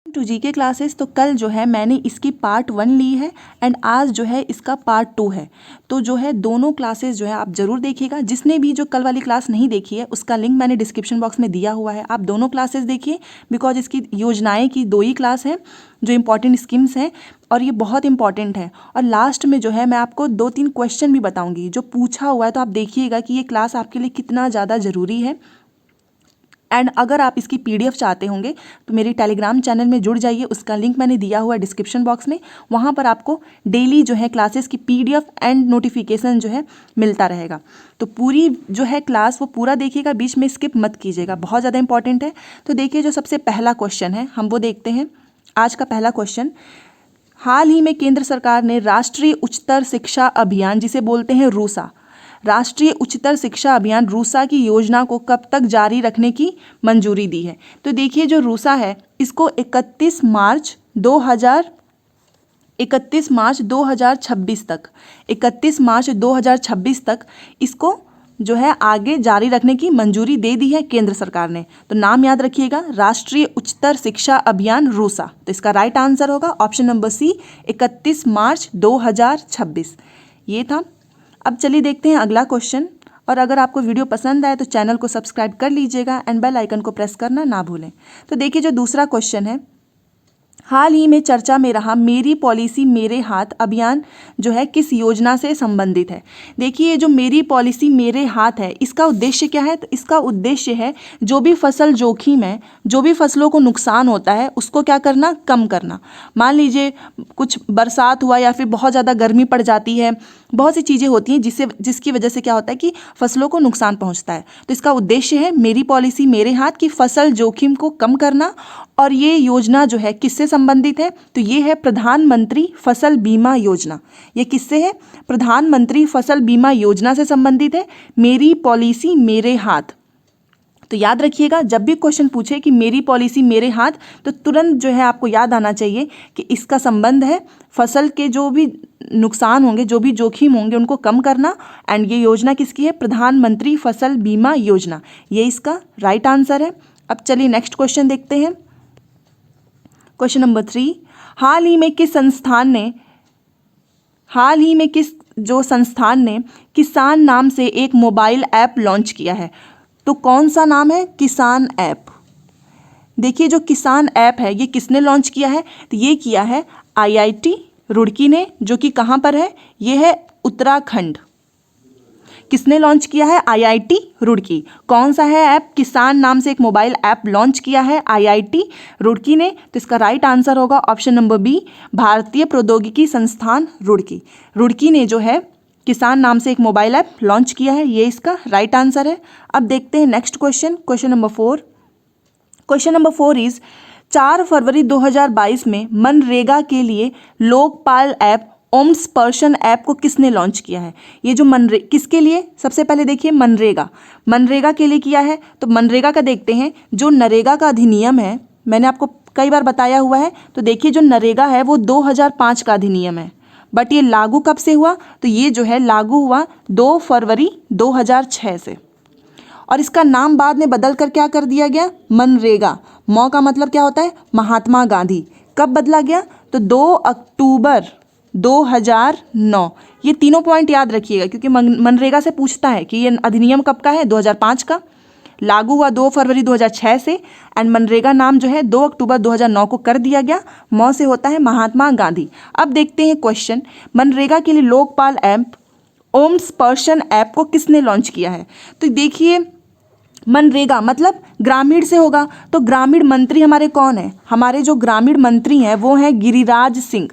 To GK classes. तो कल जो है मैंने इसकी पार्ट 1 ली है एंड आज जो है इसका पार्ट 2 है। तो जो है दोनों क्लासेस जो है आप ज़रूर देखिएगा। जिसने भी जो कल वाली क्लास नहीं देखी है उसका लिंक मैंने डिस्क्रिप्शन बॉक्स में दिया हुआ है, आप दोनों क्लासेस देखिए। बिकॉज इसकी योजनाएं की 2 ही क्लास हैं जो इंपॉर्टेंट स्कीम्स हैं और ये बहुत इंपॉर्टेंट है। और लास्ट में जो है मैं आपको 2-3 क्वेश्चन भी बताऊँगी जो पूछा हुआ है, तो आप देखिएगा कि ये क्लास आपके लिए कितना ज़्यादा ज़रूरी है। एंड अगर आप इसकी पीडीएफ चाहते होंगे तो मेरे टेलीग्राम चैनल में जुड़ जाइए, उसका लिंक मैंने दिया हुआ है डिस्क्रिप्शन बॉक्स में। वहाँ पर आपको डेली जो है क्लासेस की पीडीएफ एंड नोटिफिकेशन जो है मिलता रहेगा। तो पूरी जो है क्लास वो पूरा देखिएगा, बीच में स्किप मत कीजिएगा, बहुत ज़्यादा इंपॉर्टेंट है। तो देखिए जो सबसे पहला क्वेश्चन है हम वो देखते हैं। आज का पहला क्वेश्चन, हाल ही में केंद्र सरकार ने राष्ट्रीय उच्चतर शिक्षा अभियान, जिसे बोलते हैं रूसा, राष्ट्रीय उच्चतर शिक्षा अभियान रूसा की योजना को कब तक जारी रखने की मंजूरी दी है। तो देखिए जो रूसा है इसको 31 मार्च 2026 तक 31 मार्च 2026 तक इसको जो है आगे जारी रखने की मंजूरी दे दी है केंद्र सरकार ने। तो नाम याद रखिएगा, राष्ट्रीय उच्चतर शिक्षा अभियान रूसा। तो इसका राइट आंसर होगा ऑप्शन नंबर सी, 31 मार्च 2026। ये था। अब चलिए देखते हैं अगला क्वेश्चन। और अगर आपको वीडियो पसंद आए तो चैनल को सब्सक्राइब कर लीजिएगा एंड बेल आइकन को प्रेस करना ना भूलें। तो देखिए जो दूसरा क्वेश्चन है, हाल ही में चर्चा में रहा मेरी पॉलिसी मेरे हाथ अभियान जो है किस योजना से संबंधित है। देखिए जो मेरी पॉलिसी मेरे हाथ है इसका उद्देश्य क्या है। तो इसका उद्देश्य है जो भी फसल जोखिम है, जो भी फसलों को नुकसान होता है उसको क्या करना, कम करना। मान लीजिए कुछ बरसात हुआ या फिर बहुत ज़्यादा गर्मी पड़ जाती है, बहुत सी चीज़ें होती हैं जिसकी वजह से क्या होता है कि फसलों को नुकसान पहुंचता है। तो इसका उद्देश्य है मेरी पॉलिसी मेरे हाथ की फसल जोखिम को कम करना। और ये योजना जो है किससे संबंधित है, तो ये है प्रधानमंत्री फसल बीमा योजना। ये किससे है, प्रधानमंत्री फसल बीमा योजना से संबंधित है मेरी पॉलिसी मेरे हाथ। तो याद रखिएगा जब भी क्वेश्चन पूछे कि मेरी पॉलिसी मेरे हाथ, तो तुरंत जो है आपको याद आना चाहिए कि इसका संबंध है फसल के जो भी नुकसान होंगे, जो भी जोखिम होंगे उनको कम करना। एंड ये योजना किसकी है, प्रधानमंत्री फसल बीमा योजना। ये इसका राइट आंसर है। अब चलिए नेक्स्ट क्वेश्चन देखते हैं। क्वेश्चन नंबर 3, हाल ही में किस संस्थान ने किसान नाम से एक मोबाइल ऐप लॉन्च किया है। तो कौन सा नाम है, किसान ऐप। देखिए जो किसान ऐप है ये किसने लॉन्च किया है, तो ये किया है आईआईटी रुड़की ने, जो कि कहाँ पर है, ये है उत्तराखंड। किसने लॉन्च किया है, आईआईटी रुड़की। कौन सा है ऐप, किसान नाम से एक मोबाइल ऐप लॉन्च किया है आईआईटी रुड़की ने। तो इसका राइट आंसर होगा ऑप्शन नंबर बी, भारतीय प्रौद्योगिकी संस्थान रुड़की। रुड़की ने जो है किसान नाम से एक मोबाइल ऐप लॉन्च किया है, ये इसका राइट आंसर है। अब देखते हैं next question, question number 4। Question number 4 is 4 फरवरी 2022 में मनरेगा के लिए लोकपाल ऐप ओम स्पर्शन ऐप को किसने लॉन्च किया है। ये जो किसके लिए, सबसे पहले देखिए मनरेगा के लिए किया है। तो मनरेगा का देखते हैं, जो नरेगा का अधिनियम है मैंने आपको कई बार बताया हुआ है। तो देखिए जो नरेगा है वो 2005 का अधिनियम है, बट ये लागू कब से हुआ, तो ये जो है लागू हुआ 2 फरवरी 2006 से। और इसका नाम बाद में बदल कर क्या कर दिया गया, मनरेगा। मौ का मतलब क्या होता है, महात्मा गांधी। कब बदला गया, तो 2 अक्टूबर 2009। ये तीनों पॉइंट याद रखिएगा क्योंकि मनरेगा से पूछता है कि ये अधिनियम कब का है, 2005 का। लागू हुआ 2 फरवरी 2006 से एंड मनरेगा नाम जो है 2 अक्टूबर 2009 को कर दिया गया। मौ से होता है महात्मा गांधी। अब देखते हैं क्वेश्चन, मनरेगा के लिए लोकपाल ऐप ओम स्पर्शन ऐप को किसने लॉन्च किया है। तो देखिए मनरेगा मतलब ग्रामीण से होगा, तो ग्रामीण मंत्री हमारे कौन है, हमारे जो ग्रामीण मंत्री हैं वो हैं गिरिराज सिंह।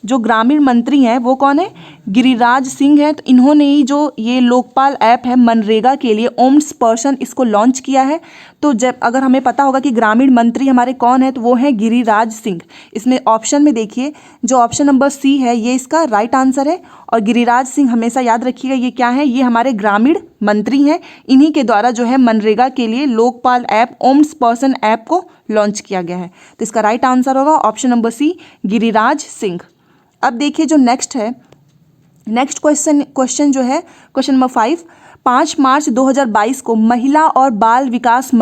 जो ग्रामीण मंत्री हैं वो कौन है, गिरिराज सिंह है। तो इन्होंने ही जो ये लोकपाल ऐप है मनरेगा के लिए ओम स्पर्शन इसको लॉन्च किया है। तो जब अगर हमें पता होगा कि ग्रामीण मंत्री हमारे कौन है, तो वो है गिरिराज सिंह। इसमें ऑप्शन में देखिए जो ऑप्शन नंबर सी है ये इसका राइट आंसर है। और गिरिराज सिंह हमेशा याद रखिएगा ये क्या है, ये हमारे ग्रामीण मंत्री हैं। इन्हीं के द्वारा जो है मनरेगा के लिए लोकपाल ऐप ओम स्पर्शन ऐप को लॉन्च किया गया है। तो इसका राइट आंसर होगा option number C, Giriraj Singh. अब देखिए जो नेक्स्ट है, नेक्स्ट क्वेश्चन जो है क्वेश्चन नंबर 5, 5 मार्च 2022 को महिला और बाल विकास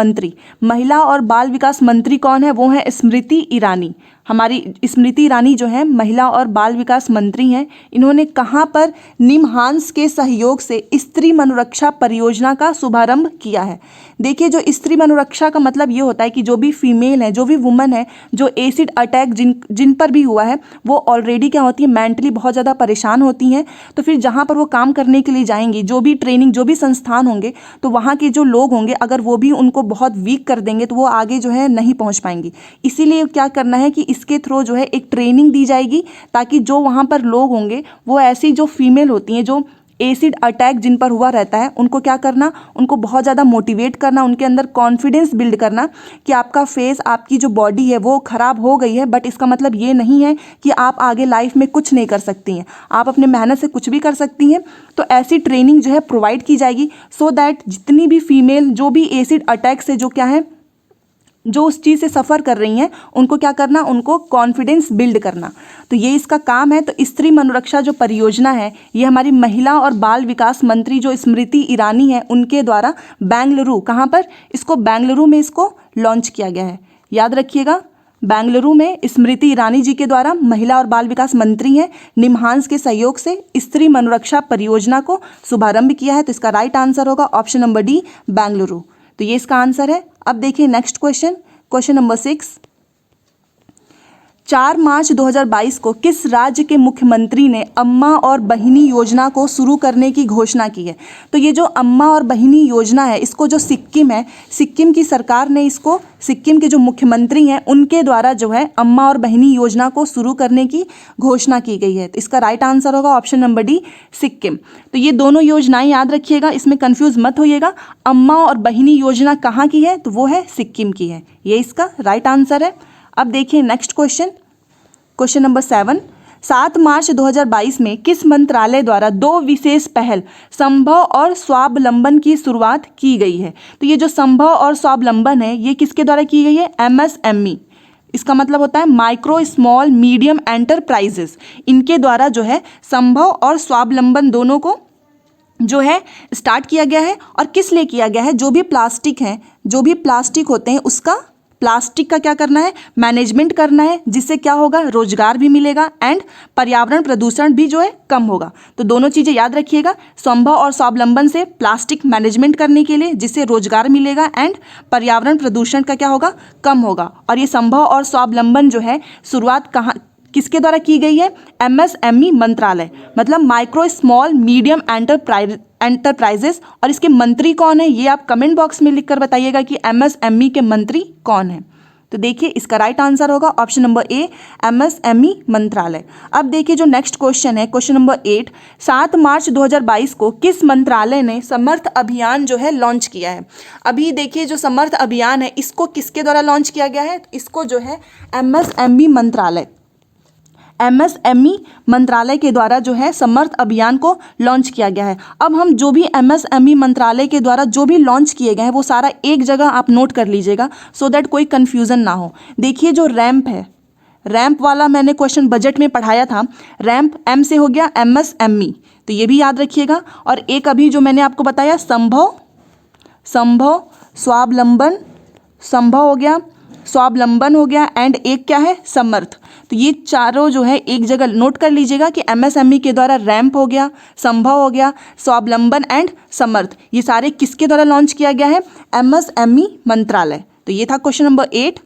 मंत्री कौन है? वो है स्मृति ईरानी। हमारी स्मृति ईरानी जो है महिला और बाल विकास मंत्री हैं। इन्होंने कहाँ पर निमहांस के सहयोग से स्त्री मनुरक्षा परियोजना का शुभारंभ किया है। देखिए, जो स्त्री मनुरक्षा का मतलब ये होता है कि जो भी फीमेल है, जो भी वुमन है, जो एसिड अटैक जिन पर भी हुआ है, वो ऑलरेडी क्या होती है, मेंटली बहुत ज़्यादा परेशान होती हैं। तो फिर जहाँ पर वो काम करने के लिए जाएंगी, जो भी ट्रेनिंग, जो भी संस्थान होंगे, तो वहाँ के जो लोग होंगे, अगर वो भी उनको बहुत वीक कर देंगे तो वो आगे जो है नहीं पहुँच पाएंगी। इसीलिए क्या करना है कि इसके थ्रू जो है एक ट्रेनिंग दी जाएगी, ताकि जो वहाँ पर लोग होंगे वो ऐसी जो फीमेल होती हैं, जो एसिड अटैक जिन पर हुआ रहता है, उनको क्या करना, उनको बहुत ज़्यादा मोटिवेट करना, उनके अंदर कॉन्फिडेंस बिल्ड करना कि आपका फेस, आपकी जो बॉडी है वो ख़राब हो गई है, बट इसका मतलब ये नहीं है कि आप आगे लाइफ में कुछ नहीं कर सकती हैं, आप अपने मेहनत से कुछ भी कर सकती हैं। तो ऐसी ट्रेनिंग जो है प्रोवाइड की जाएगी, सो दैट जितनी भी फीमेल जो भी एसिड अटैक से जो क्या है, जो उस चीज़ से सफ़र कर रही हैं, उनको क्या करना, उनको कॉन्फिडेंस बिल्ड करना। तो ये इसका काम है। तो स्त्री मनोरक्षा जो परियोजना है, ये हमारी महिला और बाल विकास मंत्री जो स्मृति ईरानी है, उनके द्वारा बेंगलुरु, कहाँ पर, इसको बेंगलुरु में इसको लॉन्च किया गया है। याद रखिएगा, बेंगलुरु में स्मृति ईरानी जी के द्वारा, महिला और बाल विकास मंत्री हैं, निमहांस के सहयोग से स्त्री मनोरक्षा परियोजना को शुभारंभ किया है। तो इसका राइट आंसर होगा ऑप्शन नंबर डी, बेंगलुरु। तो ये इसका आंसर है। अब देखिए नेक्स्ट क्वेश्चन, क्वेश्चन नंबर 6। 4 मार्च 2022 को किस राज्य के मुख्यमंत्री ने अम्मा और बहिनी योजना को शुरू करने की घोषणा की है? तो ये जो अम्मा और बहिनी योजना है, इसको जो सिक्किम है, सिक्किम की सरकार ने इसको, सिक्किम के जो मुख्यमंत्री हैं उनके द्वारा जो है अम्मा और बहिनी योजना को शुरू करने की घोषणा की गई है। तो इसका राइट आंसर होगा ऑप्शन नंबर डी, सिक्किम। तो ये दोनों योजनाएं याद रखिएगा, इसमें कंफ्यूज मत होइएगा। अम्मा और बहिनी योजना कहाँ की है? तो वो है सिक्किम की है। ये इसका राइट आंसर है। अब देखिए नेक्स्ट क्वेश्चन, क्वेश्चन नंबर 7। 7 मार्च 2022 में किस मंत्रालय द्वारा 2 विशेष पहल संभव और स्वावलंबन की शुरुआत की गई है? तो ये जो संभव और स्वावलंबन है, ये किसके द्वारा की गई है? MSME। इसका मतलब होता है माइक्रो स्मॉल मीडियम एंटरप्राइजेस। इनके द्वारा जो है संभव और स्वावलंबन दोनों को जो है स्टार्ट किया गया है। और किस लिए किया गया है? जो भी प्लास्टिक है, जो भी प्लास्टिक होते हैं, उसका, प्लास्टिक का क्या करना है? मैनेजमेंट करना है, जिससे क्या होगा? रोजगार भी मिलेगा एंड पर्यावरण प्रदूषण भी जो है कम होगा। तो दोनों चीज़ें याद रखिएगा, संभव और स्वावलंबन से प्लास्टिक मैनेजमेंट करने के लिए, जिससे रोजगार मिलेगा एंड पर्यावरण प्रदूषण का क्या होगा? कम होगा। और ये संभव और स्वावलंबन जो है शुरुआत कहाँ, किसके द्वारा की गई है? MSME मंत्रालय, मतलब माइक्रो स्मॉल मीडियम एंटरप्राइजेस। और इसके मंत्री कौन है, ये आप कमेंट बॉक्स में लिखकर बताइएगा कि MSME के मंत्री कौन है। तो देखिए इसका राइट आंसर होगा ऑप्शन नंबर ए, MSME मंत्रालय। अब देखिए जो नेक्स्ट क्वेश्चन है, क्वेश्चन नंबर 8। 7 मार्च 2022 को किस मंत्रालय ने समर्थ अभियान जो है लॉन्च किया है? अभी देखिए जो समर्थ अभियान है, इसको किसके द्वारा लॉन्च किया गया है? इसको जो है MSME मंत्रालय, MSME मंत्रालय के द्वारा जो है समर्थ अभियान को लॉन्च किया गया है। अब हम जो भी MSME मंत्रालय के द्वारा जो भी लॉन्च किए गए हैं, वो सारा एक जगह आप नोट कर लीजिएगा, सो दैट कोई कन्फ्यूज़न ना हो। देखिए जो रैंप है, रैंप वाला मैंने क्वेश्चन बजट में पढ़ाया था, रैंप M से हो गया MSME, तो ये भी याद रखिएगा। और एक अभी जो मैंने आपको बताया संभव, स्वावलंबन, संभव हो गया, स्वावलंबन हो गया, एंड एक क्या है? समर्थ। तो ये चारों जो है एक जगह नोट कर लीजिएगा कि MSME के द्वारा रैंप हो गया, संभव हो गया, स्वावलंबन एंड समर्थ, ये सारे किसके द्वारा लॉन्च किया गया है? MSME मंत्रालय। तो ये था क्वेश्चन नंबर 8।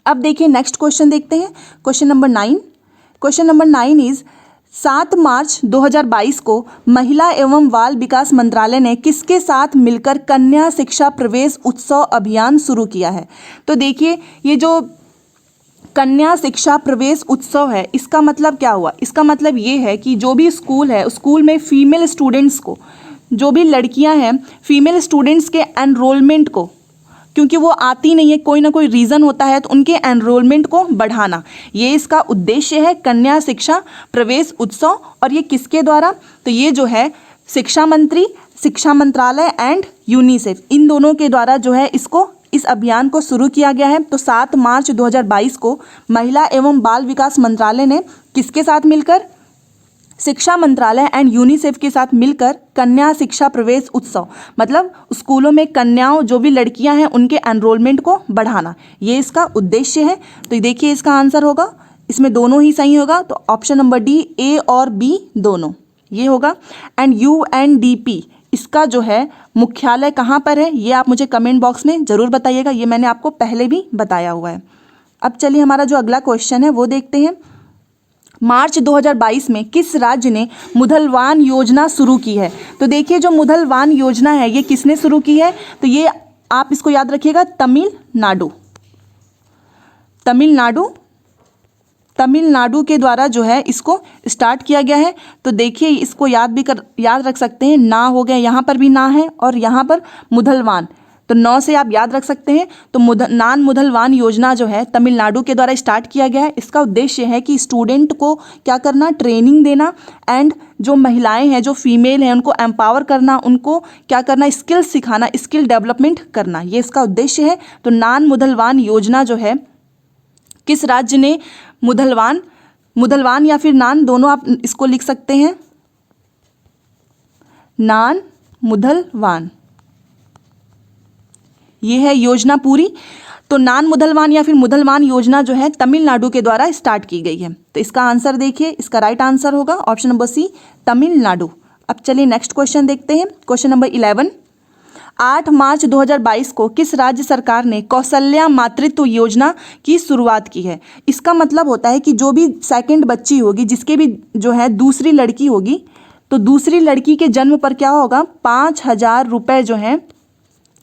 अब देखिए नेक्स्ट क्वेश्चन देखते हैं, question number 9। Question number 9 is 7 मार्च 2022 को महिला एवं बाल विकास मंत्रालय ने किसके साथ मिलकर कन्या शिक्षा प्रवेश उत्सव अभियान शुरू किया है? तो देखिए ये जो कन्या शिक्षा प्रवेश उत्सव है, इसका मतलब क्या हुआ? इसका मतलब ये है कि जो भी स्कूल है, स्कूल में फीमेल स्टूडेंट्स को, जो भी लड़कियां हैं, फीमेल स्टूडेंट्स के एनरोलमेंट को, क्योंकि वो आती नहीं है, कोई ना कोई रीज़न होता है, तो उनके एनरोलमेंट को बढ़ाना, ये इसका उद्देश्य है कन्या शिक्षा प्रवेश उत्सव। और ये किसके द्वारा? तो ये जो है शिक्षा मंत्री, शिक्षा मंत्रालय एंड यूनिसेफ, इन दोनों के द्वारा जो है इसको, इस अभियान को शुरू किया गया है। तो 7 मार्च 2022 को महिला एवं बाल विकास मंत्रालय ने किसके साथ मिलकर? शिक्षा मंत्रालय एंड यूनिसेफ के साथ मिलकर कन्या शिक्षा प्रवेश उत्सव, मतलब स्कूलों में कन्याओं जो भी लड़कियां हैं उनके एनरोलमेंट को बढ़ाना, ये इसका उद्देश्य है। तो देखिए इसका आंसर होगा, इसमें दोनों ही सही होगा, तो ऑप्शन नंबर डी, ए और बी दोनों ये होगा। एंड UNDP इसका जो है मुख्यालय कहाँ पर है, ये आप मुझे कमेंट बॉक्स में ज़रूर बताइएगा, ये मैंने आपको पहले भी बताया हुआ है। अब चलिए हमारा जो अगला क्वेश्चन है वो देखते हैं। मार्च 2022 में किस राज्य ने मुद्लवान योजना शुरू की है? तो देखिए जो मुद्लवान योजना है ये किसने शुरू की है, तो ये आप इसको याद रखिएगा, तमिलनाडु के द्वारा जो है इसको स्टार्ट किया गया है। तो देखिए इसको याद रख सकते हैं, ना हो गया, यहाँ पर भी ना है और यहाँ पर मुद्लवान, तो 9 से आप याद रख सकते हैं। तो नान मुद्लवान योजना जो है तमिलनाडु के द्वारा स्टार्ट किया गया है। इसका उद्देश्य है कि स्टूडेंट को क्या करना, ट्रेनिंग देना, एंड जो महिलाएं हैं, जो फीमेल हैं, उनको एम्पावर करना, उनको क्या करना, स्किल सिखाना, स्किल डेवलपमेंट करना, ये इसका उद्देश्य है। तो नान मुद्लवान योजना जो है किस राज्य ने मुद्लवान या फिर नान दोनों आप इसको लिख सकते हैं, नान मुद्लवान, ये है योजना पूरी। तो नान मुद्लवान या फिर मुद्लवान योजना जो है तमिलनाडु के द्वारा स्टार्ट की गई है। तो इसका आंसर देखिए, इसका राइट आंसर होगा ऑप्शन नंबर सी, तमिलनाडु। अब चलिए नेक्स्ट क्वेश्चन देखते हैं, क्वेश्चन नंबर 11। 8 मार्च 2022 को किस राज्य सरकार ने कौशल्या मातृत्व योजना की शुरुआत की है? इसका मतलब होता है कि जो भी सेकंड बच्ची होगी, जिसके भी जो है दूसरी लड़की होगी, तो दूसरी लड़की के जन्म पर क्या होगा, 5,000 रुपये जो हैं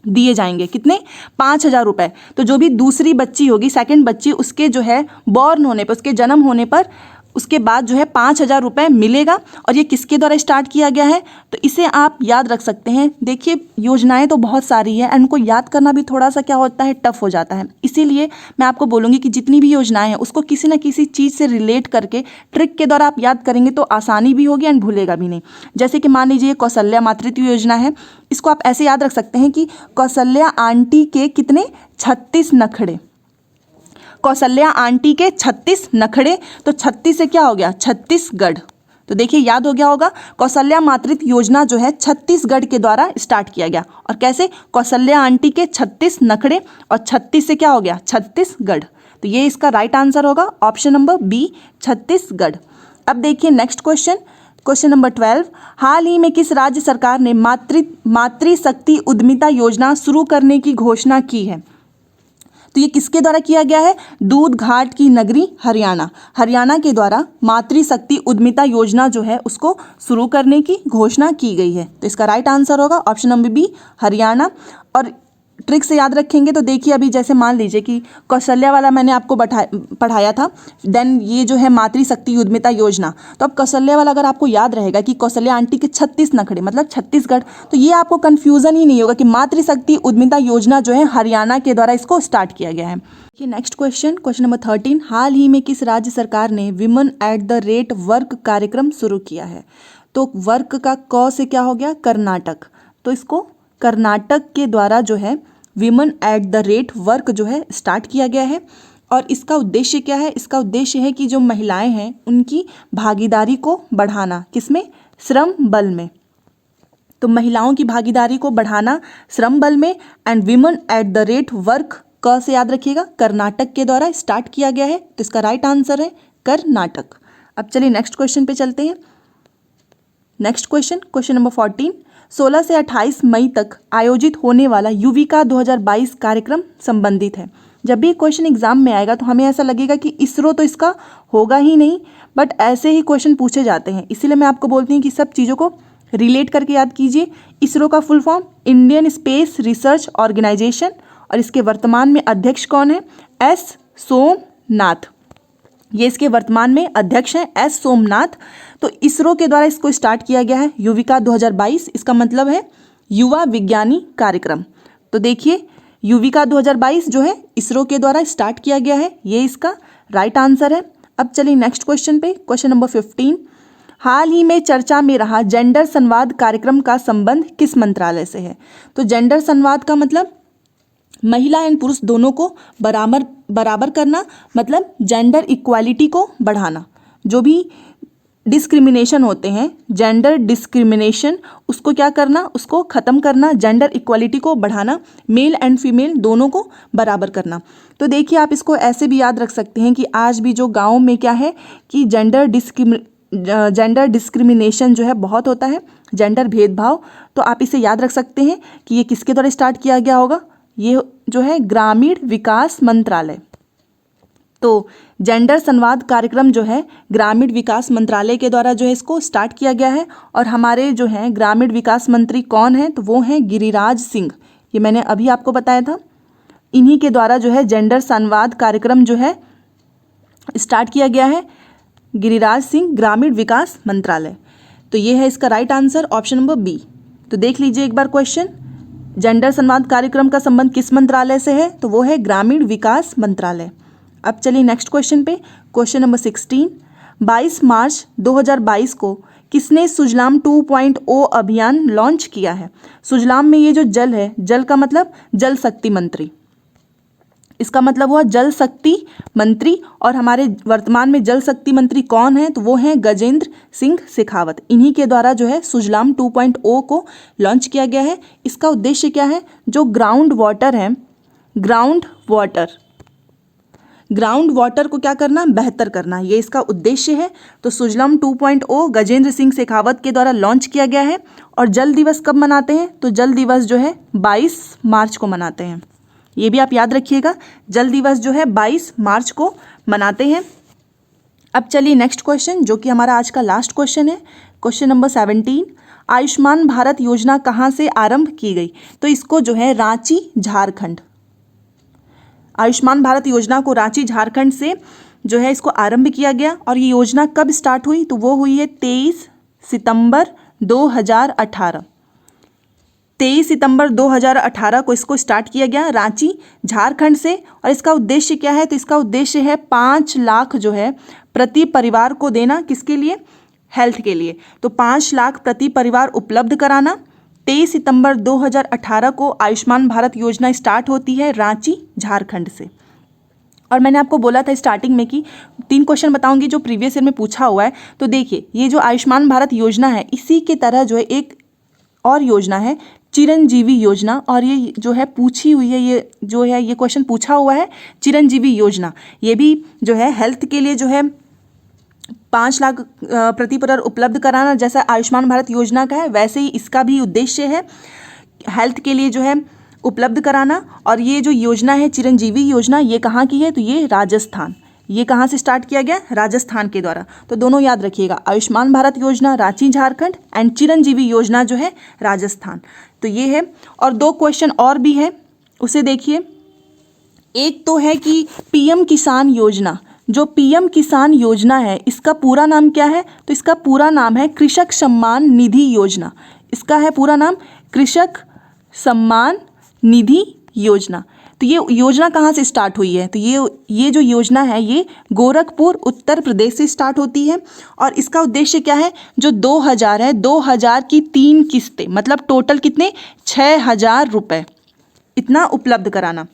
दिए जाएंगे। कितने? 5,000 रुपये। तो जो भी दूसरी बच्ची होगी, सेकंड बच्ची, उसके जो है बॉर्न होने पर, उसके जन्म होने पर उसके बाद जो है 5,000 रुपये मिलेगा। और ये किसके द्वारा स्टार्ट किया गया है, तो इसे आप याद रख सकते हैं। देखिए योजनाएं तो बहुत सारी है, उनको याद करना भी थोड़ा सा क्या होता है, टफ हो जाता है। इसीलिए मैं आपको बोलूँगी कि जितनी भी योजनाएं हैं उसको किसी न किसी चीज़ से रिलेट करके ट्रिक के द्वारा आप याद करेंगे तो आसानी भी होगी एंड भूलेगा भी नहीं। जैसे कि मान लीजिए कौशल्या मातृत्व योजना है, इसको आप ऐसे याद रख सकते हैं कि कौशल्या आंटी के कितने, 36 नखड़े। कौशल्या आंटी के 36 नखड़े, तो 36 से क्या हो गया, छत्तीसगढ़। तो देखिए याद हो गया होगा, कौशल्या मातृत्व योजना जो है छत्तीसगढ़ के द्वारा स्टार्ट किया गया। और कैसे, कौशल्या आंटी के 36 नखड़े, और 36 से क्या हो गया, छत्तीसगढ़। तो ये इसका राइट आंसर होगा ऑप्शन नंबर बी, छत्तीसगढ़। अब देखिए नेक्स्ट क्वेश्चन, क्वेश्चन नंबर 12। हाल ही में किस राज्य सरकार ने मातृशक्ति उद्यमिता योजना शुरू करने की घोषणा की है? तो ये किसके द्वारा किया गया है, दूध घाट की नगरी हरियाणा के द्वारा मातृशक्ति उद्यमिता योजना जो है उसको शुरू करने की घोषणा की गई है। तो इसका राइट आंसर होगा ऑप्शन नंबर बी, हरियाणा। और ट्रिक से याद रखेंगे तो देखिए अभी जैसे मान लीजिए कि कौशल्या वाला मैंने आपको पढ़ाया था, देन ये जो है मातृशक्ति उद्यमिता योजना, तो अब कौशल्या वाला अगर आपको याद रहेगा कि कौशल्या आंटी के 36 नखड़े मतलब छत्तीसगढ़, तो ये आपको कन्फ्यूजन ही नहीं होगा कि मातृशक्ति उद्यमिता योजना जो है हरियाणा के द्वारा इसको स्टार्ट किया गया है। ये नेक्स्ट क्वेश्चन, क्वेश्चन नंबर 13। हाल ही में किस राज्य सरकार ने women at the rate work कार्यक्रम शुरू किया है? तो वर्क का क से क्या हो गया, कर्नाटक। तो इसको कर्नाटक के द्वारा जो है women at the rate work जो है स्टार्ट किया गया है। और इसका उद्देश्य क्या है, इसका उद्देश्य है कि जो महिलाएं हैं उनकी भागीदारी को बढ़ाना, किसमें, श्रम बल में। तो महिलाओं की भागीदारी को बढ़ाना श्रम बल में, and women at the rate work क से याद रखिएगा, कर्नाटक के द्वारा स्टार्ट किया गया है। तो इसका राइट आंसर है कर्नाटक। अब चलिए नेक्स्ट क्वेश्चन पे चलते हैं। Next question, question number 14। 16 से 28 मई तक आयोजित होने वाला युविका 2022 कार्यक्रम संबंधित है। जब भी क्वेश्चन एग्जाम में आएगा तो हमें ऐसा लगेगा कि इसरो तो इसका होगा ही नहीं, बट ऐसे ही क्वेश्चन पूछे जाते हैं। इसीलिए मैं आपको बोलती हूँ कि सब चीज़ों को रिलेट करके याद कीजिए। इसरो का full form Indian Space Research Organisation, और इसके वर्तमान में अध्यक्ष कौन है, एस सोमनाथ। ये इसके वर्तमान में अध्यक्ष हैं एस सोमनाथ। तो इसरो के द्वारा इसको स्टार्ट किया गया है युविका 2022, इसका मतलब है युवा विज्ञानी कार्यक्रम। तो देखिए युविका 2022 जो है इसरो के द्वारा स्टार्ट किया गया है, ये इसका राइट आंसर है। अब चलिए नेक्स्ट क्वेश्चन पे, क्वेश्चन नंबर 15। हाल ही में चर्चा में रहा जेंडर संवाद कार्यक्रम का संबंध किस मंत्रालय से है? तो जेंडर संवाद का मतलब महिला एंड पुरुष दोनों को बराबर करना, मतलब जेंडर इक्वालिटी को बढ़ाना। जो भी डिस्क्रिमिनेशन होते हैं, जेंडर डिस्क्रिमिनेशन, उसको क्या करना, उसको ख़त्म करना, जेंडर इक्वालिटी को बढ़ाना, मेल एंड फीमेल दोनों को बराबर करना। तो देखिए आप इसको ऐसे भी याद रख सकते हैं कि आज भी जो गाँव में क्या है कि जेंडर डिस्क्रिमिनेशन जो है बहुत होता है, जेंडर भेदभाव। तो आप इसे याद रख सकते हैं कि ये किसके द्वारा स्टार्ट किया गया होगा, ये जो है ग्रामीण विकास मंत्रालय। तो जेंडर संवाद कार्यक्रम जो है ग्रामीण विकास मंत्रालय के द्वारा जो है इसको स्टार्ट किया गया है। और हमारे जो हैं ग्रामीण विकास मंत्री कौन हैं, तो वो हैं गिरिराज सिंह। ये मैंने अभी आपको बताया था, इन्हीं के द्वारा जो है जेंडर संवाद कार्यक्रम जो है स्टार्ट किया गया है, गिरिराज सिंह, ग्रामीण विकास मंत्रालय। तो ये है इसका right answer, option number B. तो देख लीजिए एक बार क्वेश्चन, जेंडर संवाद कार्यक्रम का संबंध किस मंत्रालय से है, तो वो है ग्रामीण विकास मंत्रालय। अब चलिए नेक्स्ट क्वेश्चन पे, क्वेश्चन नंबर 16। 22 मार्च 2022 को किसने सुजलाम 2.0 अभियान लॉन्च किया है। सुजलाम में ये जो जल है, जल का मतलब जल शक्ति मंत्री, इसका मतलब हुआ जल शक्ति मंत्री। और हमारे वर्तमान में जल शक्ति मंत्री कौन है, तो वो हैं गजेंद्र सिंह शेखावत। इन्हीं के द्वारा जो है सुजलाम 2.0 को लॉन्च किया गया है। इसका उद्देश्य क्या है, जो ग्राउंड वाटर है, ग्राउंड वाटर को क्या करना, बेहतर करना, ये इसका उद्देश्य है। तो सुजलाम 2.0 गजेंद्र सिंह शेखावत के द्वारा लॉन्च किया गया है। और जल दिवस कब मनाते हैं, तो जल दिवस जो है 22 मार्च को मनाते हैं। ये भी आप याद रखिएगा, जल दिवस जो है 22 मार्च को मनाते हैं। अब चलिए नेक्स्ट क्वेश्चन, जो कि हमारा आज का लास्ट क्वेश्चन है, क्वेश्चन नंबर 17। आयुष्मान भारत योजना कहाँ से आरंभ की गई, तो इसको जो है रांची झारखंड, आयुष्मान भारत योजना को रांची झारखंड से जो है इसको आरंभ किया गया। और ये योजना कब स्टार्ट हुई, तो वो हुई है 23 सितंबर 2018। 23 सितंबर 2018 को इसको स्टार्ट किया गया रांची झारखंड से। और इसका उद्देश्य क्या है, तो इसका उद्देश्य है 5 लाख जो है प्रति परिवार को देना, किसके लिए, हेल्थ के लिए। तो 5 लाख प्रति परिवार उपलब्ध कराना। 23 सितंबर 2018 को आयुष्मान भारत योजना स्टार्ट होती है रांची झारखंड से। और मैंने आपको बोला था स्टार्टिंग में कि 3 क्वेश्चन बताऊंगी जो प्रीवियस ईयर में पूछा हुआ है। तो देखिए ये जो आयुष्मान भारत योजना है, इसी की तरह जो है एक और योजना है चिरंजीवी योजना। और ये जो है पूछी हुई है, ये जो है ये क्वेश्चन पूछा हुआ है चिरंजीवी योजना। ये भी जो है हेल्थ के लिए जो है 5 लाख प्रति परिवार उपलब्ध कराना, जैसा आयुष्मान भारत योजना का है वैसे ही इसका भी उद्देश्य है हेल्थ के लिए जो है उपलब्ध कराना। और ये जो योजना है चिरंजीवी योजना, ये कहाँ की है, तो ये राजस्थान, ये कहाँ से स्टार्ट किया गया, राजस्थान के द्वारा। तो दोनों याद रखिएगा, आयुष्मान भारत योजना रांची झारखंड एंड चिरंजीवी योजना जो है राजस्थान। तो ये है। और 2 क्वेश्चन और भी है, उसे देखिए। एक तो है कि पीएम किसान योजना, जो पीएम किसान योजना है इसका पूरा नाम क्या है, तो इसका पूरा नाम है कृषक सम्मान निधि योजना। इसका है पूरा नाम कृषक सम्मान निधि योजना। तो ये योजना कहाँ से स्टार्ट हुई है, तो ये जो योजना है ये गोरखपुर उत्तर प्रदेश से स्टार्ट होती है। और इसका उद्देश्य क्या है, जो 2000 है, 2000 की 3 किस्तें, मतलब टोटल कितने, 6000 रुपये इतना उपलब्ध कराना।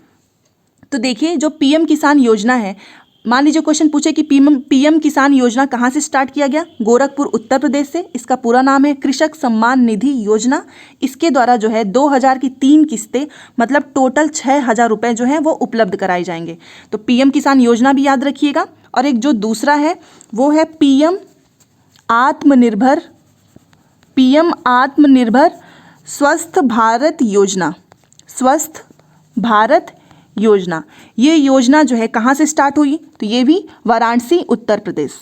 तो देखिए जो पीएम किसान योजना है, मान लीजिए क्वेश्चन पूछे कि पीएम किसान योजना कहाँ से स्टार्ट किया गया, गोरखपुर उत्तर प्रदेश से। इसका पूरा नाम है कृषक सम्मान निधि योजना। इसके द्वारा जो है 2000 की 3 किस्तें, मतलब टोटल 6000 रुपये जो है वो उपलब्ध कराए जाएंगे। तो पीएम किसान योजना भी याद रखिएगा। और एक जो दूसरा है वो है पीएम आत्मनिर्भर स्वस्थ भारत योजना, स्वस्थ भारत योजना। ये योजना जो है कहाँ से स्टार्ट हुई, तो ये भी वाराणसी उत्तर प्रदेश,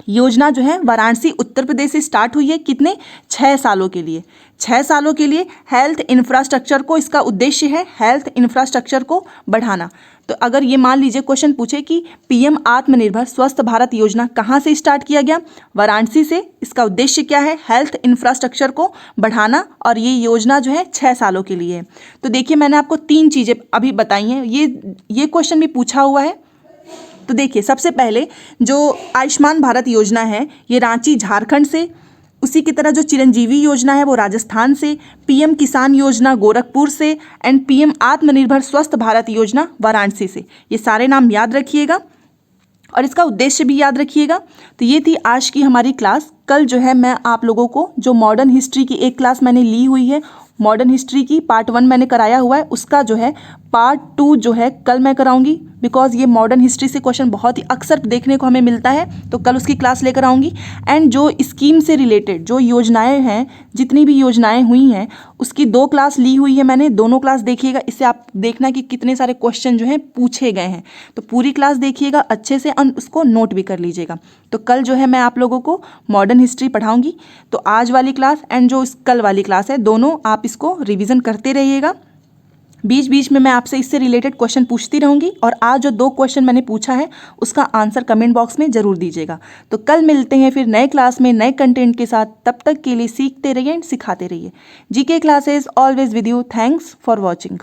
योजना जो है वाराणसी उत्तर प्रदेश से स्टार्ट हुई है। कितने, 6 सालों के लिए, 6 सालों के लिए हेल्थ इंफ्रास्ट्रक्चर को, इसका उद्देश्य है हेल्थ इंफ्रास्ट्रक्चर को बढ़ाना। तो अगर ये मान लीजिए क्वेश्चन पूछे कि पीएम आत्मनिर्भर स्वस्थ भारत योजना कहाँ से स्टार्ट किया गया, वाराणसी से। इसका उद्देश्य क्या है, हेल्थ इंफ्रास्ट्रक्चर को बढ़ाना। और ये योजना जो है 6 सालों के लिए है। तो देखिए मैंने आपको 3 चीज़ें अभी बताई हैं, ये क्वेश्चन भी पूछा हुआ है। तो देखिए सबसे पहले जो आयुष्मान भारत योजना है ये रांची झारखंड से, उसी की तरह जो चिरंजीवी योजना है वो राजस्थान से, पीएम किसान योजना गोरखपुर से एंड पीएम आत्मनिर्भर स्वस्थ भारत योजना वाराणसी से। ये सारे नाम याद रखिएगा। और इसका उद्देश्य भी याद रखिएगा। तो ये थी आज की हमारी क्लास। कल जो है मैं आप लोगों को जो मॉडर्न हिस्ट्री की एक क्लास मैंने ली हुई है, मॉडर्न हिस्ट्री की पार्ट 1 मैंने कराया हुआ है, उसका जो है पार्ट 2 जो है कल मैं कराऊंगी, बिकॉज ये मॉडर्न हिस्ट्री से क्वेश्चन बहुत ही अक्सर देखने को हमें मिलता है, तो कल उसकी क्लास लेकर आऊँगी। एंड जो स्कीम से रिलेटेड जो योजनाएं हैं, जितनी भी योजनाएं हुई हैं, उसकी 2 क्लास ली हुई है मैंने, दोनों क्लास देखिएगा। इससे आप देखना कि कितने सारे क्वेश्चन जो हैं पूछे गए हैं, तो पूरी क्लास देखिएगा अच्छे से और उसको नोट भी कर लीजिएगा। तो कल जो है मैं आप लोगों को मॉडर्न हिस्ट्री पढ़ाऊंगी। तो आज वाली क्लास एंड जो कल वाली क्लास है, दोनों आप इसको रिवीजन करते रहिएगा। बीच बीच में मैं आपसे इससे रिलेटेड क्वेश्चन पूछती रहूंगी, और आज जो 2 क्वेश्चन मैंने पूछा है उसका आंसर कमेंट बॉक्स में ज़रूर दीजिएगा। तो कल मिलते हैं फिर नए क्लास में नए कंटेंट के साथ। तब तक के लिए सीखते रहिए एंड सिखाते रहिए। GK classes always with you. Thanks for watching.